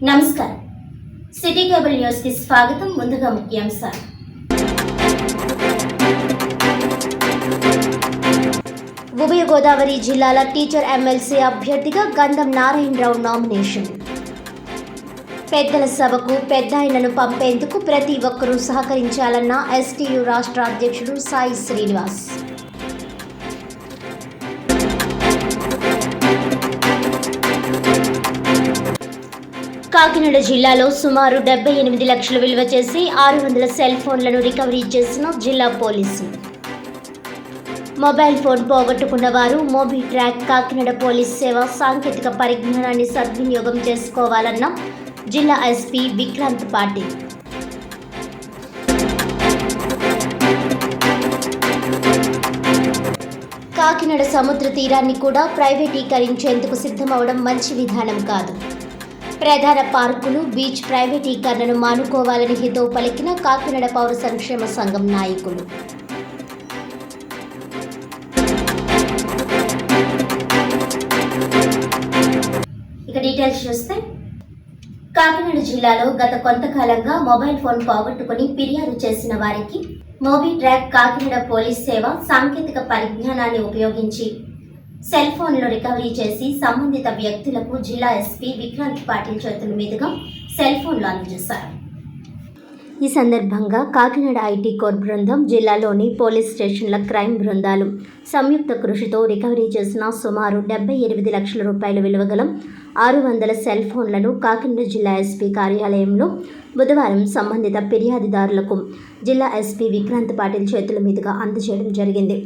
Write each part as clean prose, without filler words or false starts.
నమస్కారం. City cable news కి స్వాగతం. ముందుగా ముఖ్యాంశాలు. ఉభయ గోదావరి జిల్లాల టీచర్ ఎమ్మెల్సీ అభ్యర్థిగా గంధం నారాయణరావు నామినేషన్. పెద్దల సభకు పెద్దాయనను పంపేందుకు ప్రతి ఒక్కరూ సహకరించాలన్న ఎస్టీయూ రాష్ట్ర అధ్యక్షుడు సాయి శ్రీనివాస్. కాకినాడ జిల్లాలో సుమారు 78 లక్షలు విలువ చేసి 600 సెల్ ఫోన్లను రికవరీ చేసిన జిల్లా పోలీసులు. మొబైల్ ఫోన్ పోగొట్టుకున్న వారు మోబీ ట్రాక్ కాకినాడ పోలీస్ సేవ సాంకేతిక పరిజ్ఞానాన్ని సద్వినియోగం చేసుకోవాలన్న జిల్లా ఎస్పీ విక్రాంత్ పాటిల్. కాకినాడ సముద్ర తీరాన్ని కూడా ప్రైవేటీకరించేందుకు సిద్ధమవడం మంచి విధానం కాదు. ప్రధాన పార్కులు, బీచ్ ప్రైవేటీకరణను మానుకోవాలని హితవు పలికిన కాకినాడ పౌర సంక్షేమ సంఘం నాయకులు. ఇక డీటెయిల్స్ చూస్తే, కాకినాడ జిల్లాలో గత కొంతకాలంగా మొబైల్ ఫోన్ పోగొట్టుకుని ఫిర్యాదు చేసిన వారికి మోబీ ట్రాక్ కాకినాడ పోలీస్ సేవ సాంకేతిక పరిజ్ఞానాన్ని ఉపయోగించి సెల్ ఫోన్లు రికవరీ చేసి సంబంధిత వ్యక్తులకు జిల్లా ఎస్పీ విక్రాంత్ పాటిల్ చేతుల మీదుగా సెల్ ఫోన్లు అందజేశారు. ఈ సందర్భంగా కాకినాడ ఐటీ కోర్ బృందం, జిల్లాలోని పోలీస్ స్టేషన్ల క్రైమ్ బృందాలు సంయుక్త కృషితో రికవరీ చేసిన సుమారు 78 లక్షల రూపాయల విలువ గల 600 సెల్ ఫోన్లను కాకినాడ జిల్లా ఎస్పీ కార్యాలయంలో బుధవారం సంబంధిత ఫిర్యాదుదారులకు జిల్లా ఎస్పీ విక్రాంత్ పాటిల్ చేతుల మీదుగా అందజేయడం జరిగింది.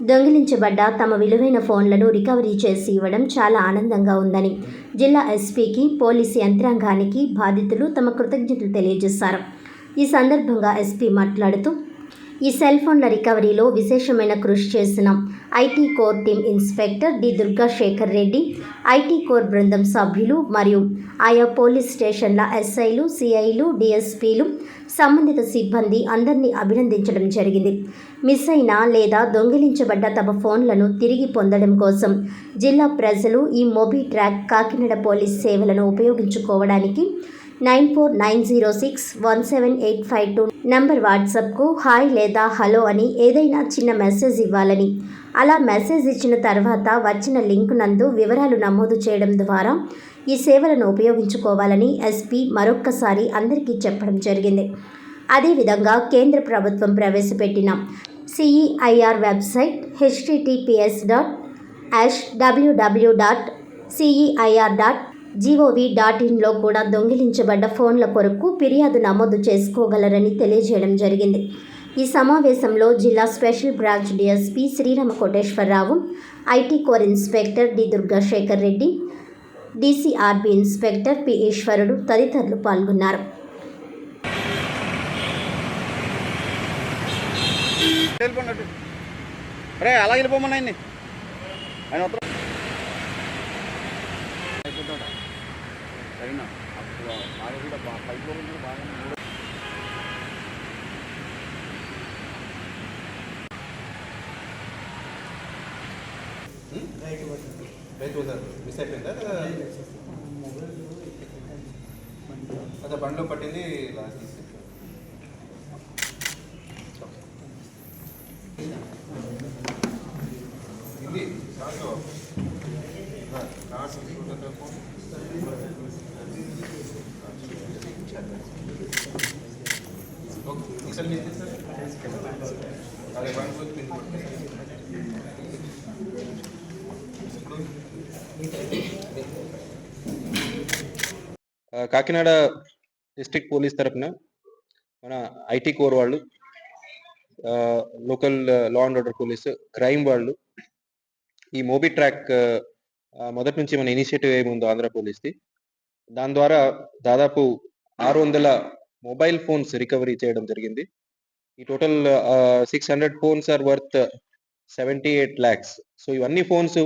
దొంగిలించబడ్డ తమ విలువైన ఫోన్లను రికవరీ చేసి ఇవ్వడం చాలా ఆనందంగా ఉందని జిల్లా ఎస్పీకి, పోలీసు యంత్రాంగానికి బాధితులు తమ కృతజ్ఞతలు తెలియజేశారు. ఈ సందర్భంగా ఎస్పీ మాట్లాడుతూ, ఈ సెల్ ఫోన్ల రికవరీలో విశేషమైన కృషి చేసిన IT core team inspector D Durgashekhar Reddy, IT core బృందం సభ్యులు మరియు ఆయా పోలీస్ స్టేషన్ల ఎస్ఐలు, సిఐలు, డిఎస్పీలు, సంబంధిత సిబ్బంది అందరినీ అభినందించడం జరిగింది. మిస్ అయిన లేదా దొంగిలించబడ్డ తమ ఫోన్లను తిరిగి పొందడం కోసం జిల్లా ప్రజలు ఈ మోబీ ట్రాక్ కాకినాడ పోలీస్ సేవలను ఉపయోగించుకోవడానికి 9490617852 నంబర్ వాట్సాప్కు హాయ్ లేదా హలో అని ఏదైనా చిన్న మెసేజ్ ఇవ్వాలని, అలా మెసేజ్ ఇచ్చిన తర్వాత వచ్చిన లింక్ నందు వివరాలు నమోదు చేయడం ద్వారా ఈ సేవలను ఉపయోగించుకోవాలని ఎస్పీ మరొక్కసారి అందరికీ చెప్పడం జరిగింది. అదేవిధంగా కేంద్ర ప్రభుత్వం ప్రవేశపెట్టిన CEIR వెబ్సైట్ https://www.ceir.gov.in కూడా దొంగిలించబడ్డ ఫోన్ల కొరకు ఫిర్యాదు నమోదు చేసుకోగలరని తెలియజేయడం జరిగింది. ఈ సమావేశంలో జిల్లా special branch DSP Srirama Koteswararao, IT core inspector D Durgashekhar Reddy, DCRB inspector P Eswarudu తదితరులు పాల్గొన్నారు. అదే బండ్లో పట్టింది ఇది అదే బండ్లో పిండి కాకినాడ డిస్ట్రిక్ట్ పోలీస్ తరఫున మన ఐటీ కోర్ వాళ్ళు, local law and order police, crime వాళ్ళు ఈ మోబీ ట్రాక్ మొదటి నుంచి మన ఇనిషియేటివ్ ఏముందో ఆంధ్ర పోలీస్ది, దాని ద్వారా దాదాపు 600 మొబైల్ ఫోన్స్ రికవరీ చేయడం జరిగింది. ఈ total 600 phones are worth 78 lakhs. So ఇవన్నీ phones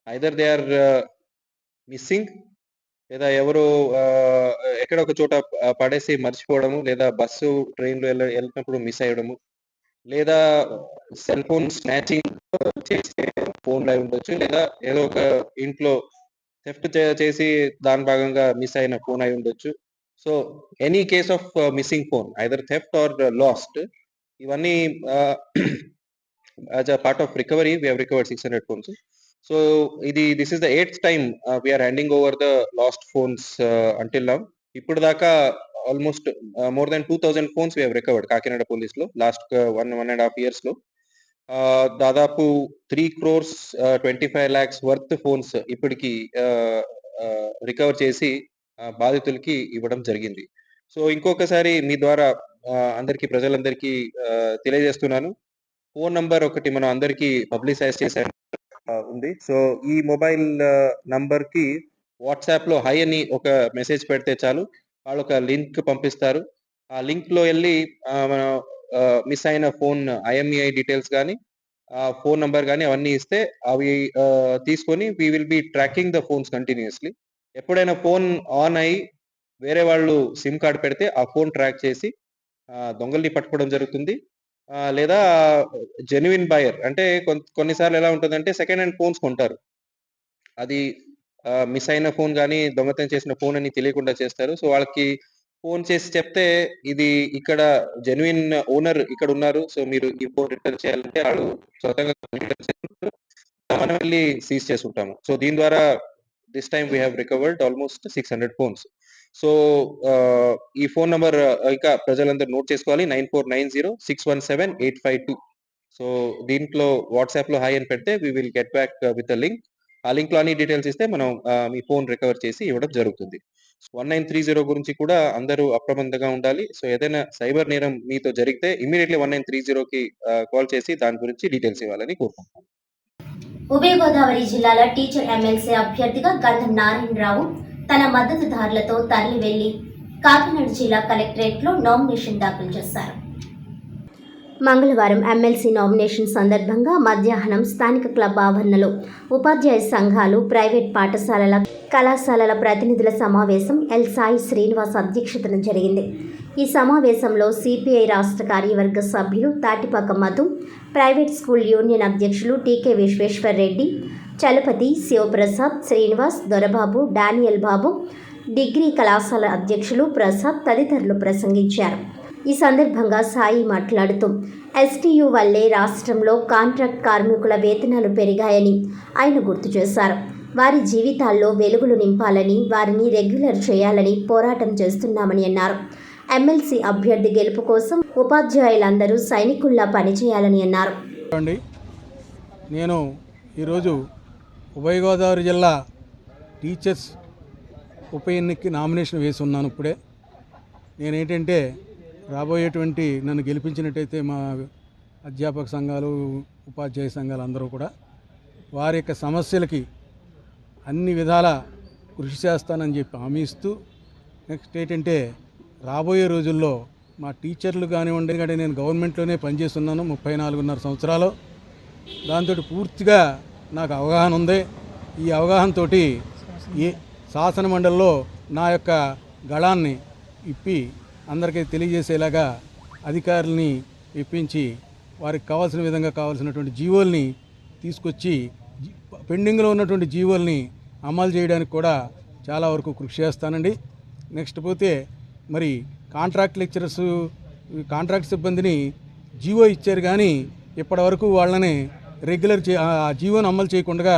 either they are missing, లేదా ఎవరో ఎక్కడ ఒక చోట పడేసి మర్చిపోవడము, లేదా బస్సు ట్రైన్లో వెళ్తున్నప్పుడు మిస్ అయ్యడము, లేదా సెల్ ఫోన్ స్నాచింగ్ చేసే ఫోన్లు అయి ఉండొచ్చు, లేదా ఏదో ఒక ఇంట్లో థెఫ్ట్ చేసి దాని భాగంగా మిస్ అయిన ఫోన్ అయి ఉండొచ్చు. So any case of missing phone either theft or lost, ఇవన్నీ as a part of recovery we have recovered 600 phones. So this is the 8th time we are handing over the lost phones until now. ఇప్పుడు దాకా almost more than 2000 phones we have recovered Kakinada police లో last 1.5 years లో. దాదాపు 3.25 crores worth phones ఇప్పటికి recover చేసి బాధితులకి ఇవ్వడం జరిగింది. సో ఇంకొకసారి మీ ద్వారా అందరికీ ప్రజలందరికీ తెలియజేస్తున్నాను, ఫోన్ నంబర్ ఒకటి మనం అందరికీ పబ్లిసైజ్ చేశారు ఉంది. సో ఈ మొబైల్ నంబర్ కి వాట్సాప్ లో హై అని ఒక మెసేజ్ పెడితే చాలు, వాళ్ళు ఒక లింక్ పంపిస్తారు. ఆ లింక్ లో వెళ్ళి మనం మిస్ అయిన ఫోన్ IMEI డీటెయిల్స్ కానీ ఫోన్ నంబర్ కానీ అవన్నీ ఇస్తే అవి తీసుకొని we will be tracking the phones continuously. ఎప్పుడైనా ఫోన్ ఆన్ అయ్యి వేరే వాళ్ళు సిమ్ కార్డ్ పెడితే ఆ ఫోన్ ట్రాక్ చేసి దొంగల్ని పట్టుకోవడం జరుగుతుంది. లేదా జెన్యున్ బయర్ అంటే కొన్నిసార్లు ఎలా ఉంటుందంటే సెకండ్ హ్యాండ్ ఫోన్స్ కొంటారు, అది మిస్ అయిన ఫోన్ కానీ దొంగతనం చేసిన ఫోన్ అని తెలియకుండా చేస్తారు. సో వాళ్ళకి ఫోన్ చేసి చెప్తే ఇది ఇక్కడ జెన్యున్ ఓనర్ ఇక్కడ ఉన్నారు, సో మీరు ఈ ఫోన్ రిటర్న్ చేయాలంటే వాళ్ళు స్వతంగా మనం వెళ్ళి సీజ్ చేసుకుంటాము. సో దీని ద్వారా this time we have recovered almost 600 phones. So ఈ ఫోన్ నంబర్ ఇంకా ప్రజలందరూ నోట్ చేసుకోవాలి, 9490617852. సో దీంట్లో వాట్సాప్ లో హై అని పెడితే we will get back with a link. ఆ లింక్ లో అన్ని డీటెయిల్స్ ఇస్తే మనం మీ ఫోన్ రికవర్ చేసి ఇవ్వడం జరుగుతుంది. 1930 గురించి కూడా అందరూ అప్రమత్తంగా ఉండాలి. సో ఏదైనా సైబర్ నేరం మీతో జరిగితే ఇమీడియట్లీ 1930కి కాల్ చేసి దాని గురించి డీటెయిల్స్ ఇవ్వాలని కోరుకుంటున్నాను. ఉభయ గోదావరి జిల్లాల టీచర్ ఎమ్మెల్సీ అభ్యర్థిగా గంధం నారాయణరావు తన మద్దతుదారులతో తరలి వెళ్లి కాకినాడ జిల్లా కలెక్టరేట్లో నామినేషన్ దాఖలు చేశారు. మంగళవారం ఎమ్మెల్సీ నామినేషన్ సందర్భంగా మధ్యాహ్నం స్థానిక క్లబ్ ఆవరణలో ఉపాధ్యాయ సంఘాలు, ప్రైవేట్ పాఠశాలల, కళాశాలల ప్రతినిధుల సమావేశం ఎల్ సాయి శ్రీనివాస్ అధ్యక్షతన జరిగింది. ఈ సమావేశంలో సిపిఐ రాష్ట్ర కార్యవర్గ సభ్యులు Tatipaka Madhu, private school union అధ్యక్షులు టీకే విశ్వేశ్వర్ రెడ్డి, చలపతి, శివప్రసాద్, శ్రీనివాస్, దొరబాబు, డానియల్ బాబు, డిగ్రీ కళాశాల అధ్యక్షులు ప్రసాద్ తదితరులు ప్రసంగించారు. ఈ సందర్భంగా సాయి మాట్లాడుతూ STU వల్లే రాష్ట్రంలో కాంట్రాక్ట్ కార్మికుల వేతనాలు పెరిగాయని ఆయన గుర్తు చేశారు. వారి జీవితాల్లో వెలుగులు నింపాలని, వారిని రెగ్యులర్ చేయాలని పోరాటం చేస్తున్నామని అన్నారు. ఎమ్మెల్సీ అభ్యర్థి గెలుపు కోసం ఉపాధ్యాయులందరూ సైనికుల్లా పనిచేయాలని అన్నారు. నేను ఈరోజు ఉభయ గోదావరి జిల్లా టీచర్స్ ఉప ఎన్నికకి నామినేషన్ వేసి ఉన్నాను. ఇప్పుడే నేనేంటంటే రాబోయేటువంటి నన్ను గెలిపించినట్టయితే మా అధ్యాపక సంఘాలు, ఉపాధ్యాయ సంఘాలు అందరూ కూడా వారి యొక్క సమస్యలకి అన్ని విధాల కృషి చేస్తానని చెప్పి హామీ ఇస్తూ, నెక్స్ట్ ఏంటంటే రాబోయే రోజుల్లో మా టీచర్లు కానివ్వండి, ఎందుకంటే నేను గవర్నమెంట్లోనే పనిచేస్తున్నాను 34.5 సంవత్సరాలు. దాంతో పూర్తిగా నాకు అవగాహన ఉంది. ఈ అవగాహనతో ఈ శాసన మండలిలో నా యొక్క గళాన్ని ఇప్పి అందరికీ తెలియజేసేలాగా అధికారులని ఇప్పించి వారికి కావాల్సిన విధంగా కావాల్సినటువంటి జీవోల్ని తీసుకొచ్చి పెండింగ్లో ఉన్నటువంటి జీవోల్ని అమలు చేయడానికి కూడా చాలా వరకు కృషి చేస్తానండి. నెక్స్ట్ పోతే మరి కాంట్రాక్ట్ లెక్చరర్స్, కాంట్రాక్ట్ సిబ్బందిని జీవో ఇచ్చారు కానీ ఇప్పటివరకు వాళ్ళని రెగ్యులర్ ఆ జీవోని అమలు చేయకుండా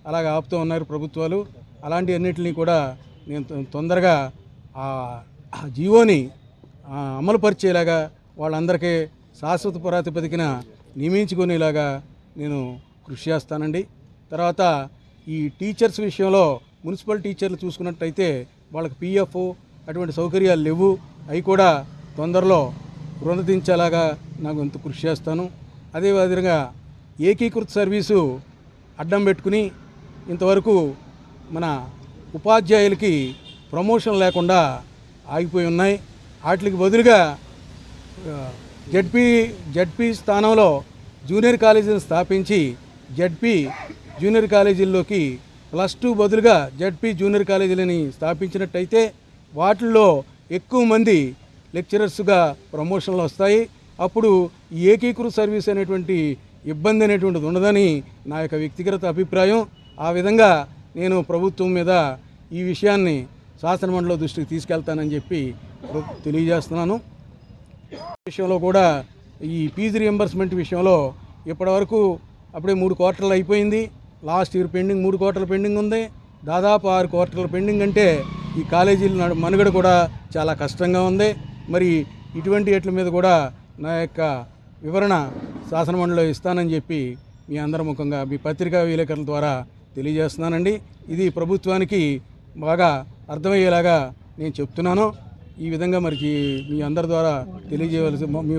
అలాగ ఆపుతూ ఉన్నారు ప్రభుత్వాలు. అలాంటి అన్నిటిని కూడా నేను తొందరగా ఆ జీవోని అమలుపరిచేలాగా వాళ్ళందరికీ శాశ్వత ప్రాతిపదికన నియమించుకునేలాగా నేను కృషి చేస్తానండి. తర్వాత ఈ టీచర్స్ విషయంలో మున్సిపల్ టీచర్లు చూసుకున్నట్టయితే వాళ్ళకి PF అటువంటి సౌకర్యాలు లేవు. అవి కూడా తొందరలో పునరుద్ధరించేలాగా నాకు ఎంత కృషి చేస్తాను. అదేవిధంగా ఏకీకృత సర్వీసు అడ్డం పెట్టుకుని ఇంతవరకు మన ఉపాధ్యాయులకి ప్రమోషన్ లేకుండా ఆగిపోయి ఉన్నాయి. వాటికి బదులుగా జడ్పీ స్థానంలో జూనియర్ కాలేజీని స్థాపించి జడ్పీ జూనియర్ కాలేజీల్లోకి +2 బదులుగా జడ్పీ జూనియర్ కాలేజీలని స్థాపించినట్టయితే వాటిల్లో ఎక్కువ మంది లెక్చరర్స్గా ప్రమోషన్లు వస్తాయి. అప్పుడు ఈ ఏకీకృత సర్వీస్ అనేటువంటి ఇబ్బంది అనేటువంటిది ఉండదని నా యొక్క వ్యక్తిగత అభిప్రాయం. ఆ విధంగా నేను ప్రభుత్వం మీద ఈ విషయాన్ని శాసనమండలి దృష్టికి తీసుకెళ్తానని చెప్పి తెలియజేస్తున్నాను. విషయంలో కూడా ఈ ఫీజు రియంబర్స్మెంట్ విషయంలో ఇప్పటివరకు అప్పుడే 3 క్వార్టర్లు అయిపోయింది. లాస్ట్ ఇయర్ పెండింగ్ 3 క్వార్టర్లు పెండింగ్ ఉంది. దాదాపు 6 క్వార్టర్లు పెండింగ్ అంటే ఈ కాలేజీల మనుగడ కూడా చాలా కష్టంగా ఉంది. మరి ఇటువంటి వాటి మీద కూడా నా యొక్క వివరణ శాసనమండలిలో ఇస్తానని చెప్పి మీ అందరి ముఖంగా మీ పత్రికా విలేకరుల ద్వారా తెలియజేస్తున్నానండి. ఇది ప్రభుత్వానికి బాగా అర్థమయ్యేలాగా నేను చెప్తున్నాను. ఈ విధంగా మరి మీ అందరి ద్వారా తెలియజేయవలసి మీ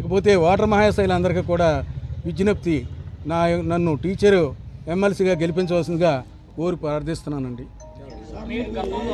ఇకపోతే వాటర్ మహాశైలందరికీ కూడా విజ్ఞప్తి, నన్ను టీచరు ఎమ్మెల్సీగా గెలిపించవలసిందిగా కోరి ప్రార్థిస్తున్నానండి.